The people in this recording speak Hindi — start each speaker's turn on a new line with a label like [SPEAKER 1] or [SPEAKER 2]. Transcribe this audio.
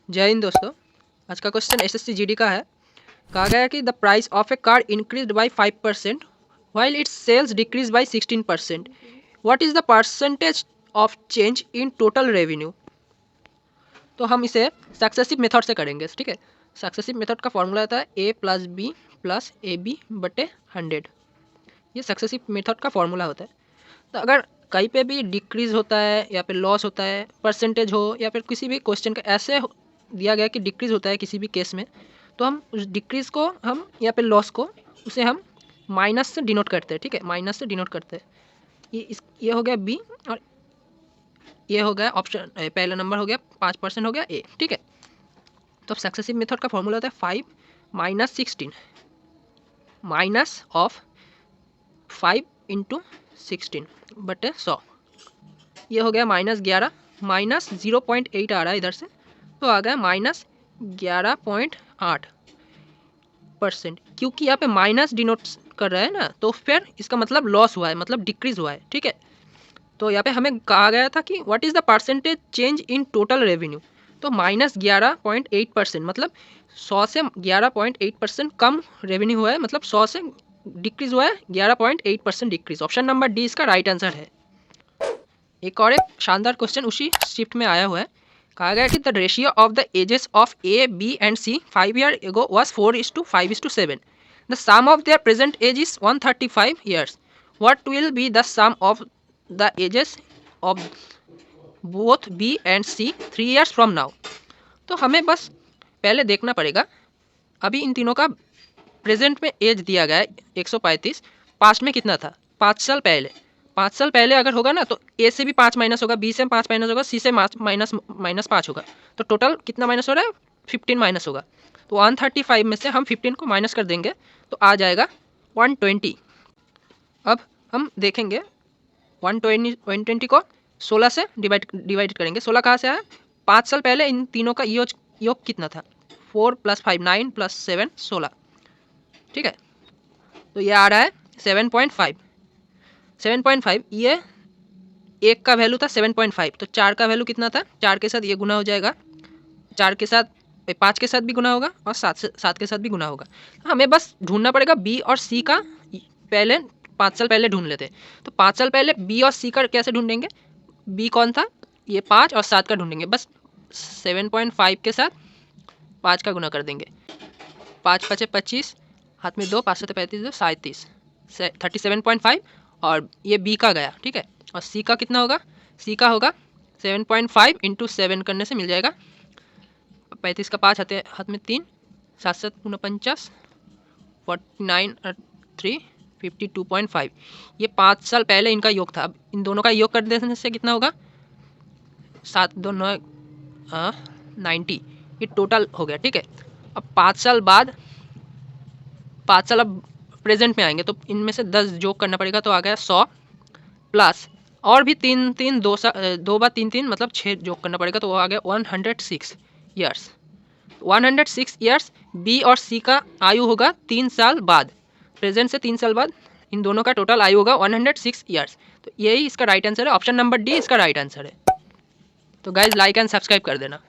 [SPEAKER 1] जय हिंद दोस्तों। आज का क्वेश्चन एसएससी जीडी का है। कहा गया है कि the price of a car increase by 5% while its sales decrease by 16%। What is the percentage of change in total revenue. तो हम इसे सक्सेसिव मेथड से करेंगे, ठीक है। सक्सेसिव मेथड का फॉर्मूला होता है a plus B plus A B बटे 100। ये सक्सेसिव मेथड का फॉर्मूला होता है। तो अगर कहीं पे भी डिक्रीज होता है या फिर लॉस होता है, परसेंटेज हो या फिर किसी भी क्वेश्चन का ऐसे दिया गया कि डिक्रीज होता है किसी भी केस में, तो हम उस डिक्रीज को हम या फिर लॉस को उसे हम माइनस से डिनोट करते हैं, ठीक है। माइनस से डिनोट करते हैं। ये हो गया बी और ये हो गया ऑप्शन, पहला नंबर हो गया 5% हो गया ए, ठीक है। तो सक्सेसिव मेथड का फॉर्मूला होता है 5 माइनस 16 माइनस ऑफ 5 इंटू 16 बटे 100। ये हो गया -11 माइनस 0.8 आ रहा है इधर से, तो आ गया -11.8%। क्योंकि यहाँ पे माइनस डिनोट कर रहा है ना, तो फिर इसका मतलब लॉस हुआ है, मतलब डिक्रीज हुआ है, ठीक है। तो यहाँ पे हमें कहा गया था कि what is the percentage change in total revenue. तो -11.8%, मतलब 100 से 11.8% कम रेवेन्यू हुआ है, मतलब 100 से डिक्रीज हुआ है 11.8% डिक्रीज। ऑप्शन नंबर डी इसका राइट आंसर है। एक और एक शानदार क्वेश्चन उसी शिफ्ट में आया हुआ है। कहा गया कि the ratio of the ages of A B and C 5 year ago was 4:5:7। The sum of their present age is 135 years. What will be the sum of the ages of both B and C 3 years from now. तो हमें बस पहले देखना पड़ेगा, अभी इन तीनों का प्रेजेंट में एज दिया गया है 135, पास्ट में कितना था 5 साल पहले। 5 साल पहले अगर होगा ना, तो ए से भी 5 माइनस होगा, बी से 5 माइनस होगा, सी से माइनस 5 होगा। तो टोटल कितना माइनस हो रहा है 15 माइनस होगा। तो 135 में से हम 15 को माइनस कर देंगे तो आ जाएगा 120। अब हम देखेंगे 120 को 16 से डिवाइड करेंगे। 16 कहाँ से आया, 5 साल पहले इन तीनों का योग कितना था, 4 + 5 9 + 7 16, ठीक है। तो ये आ रहा है 7.5। 7.5, ये एक का वैल्यू था 7.5, तो 4 का वैल्यू कितना था, 4 के साथ ये गुना हो जाएगा, 4 के साथ 5 के साथ भी गुना होगा और 7 के साथ भी गुना होगा। हमें बस ढूंढना पड़ेगा बी और सी का, पहले 5 साल पहले ढूंढ लेते हैं। तो 5 साल पहले बी और सी का कैसे ढूंढेंगे, बी कौन था, ये 5 और 7 का ढूंढेंगे। बस 7.5 के साथ 5 का गुना कर देंगे, 5 × 5 = 25, हाथ में 2, 5 × 7 = 35, 37, 37.5 और ये बी का गया, ठीक है। और सी का कितना होगा, सी का होगा 7.5 × 7 करने से मिल जाएगा 35 का 5 हाथ में 3, 7 7 × 49, 49 और 3 52.5। ये 5 साल पहले इनका योग था। अब इन दोनों का योग कर देने से कितना होगा, 7 2 9 90, ये टोटल हो गया, ठीक है। अब 5 साल बाद, 5 साल अब प्रेजेंट में आएंगे, तो इनमें से 10 जोग करना पड़ेगा, तो आ गया 100 प्लस और भी 3 3 2 बार 3 3 मतलब 6 जोग करना पड़ेगा, तो वो आ गया 106 ईयर्स। 106 ईयर्स बी और सी का आयु होगा 3 साल बाद, प्रेजेंट से 3 साल बाद इन दोनों का टोटल आयु होगा 106 ईयर्स। तो यही इसका राइट आंसर है। ऑप्शन नंबर डी इसका राइट आंसर है। तो गाइज लाइक एंड सब्सक्राइब कर देना।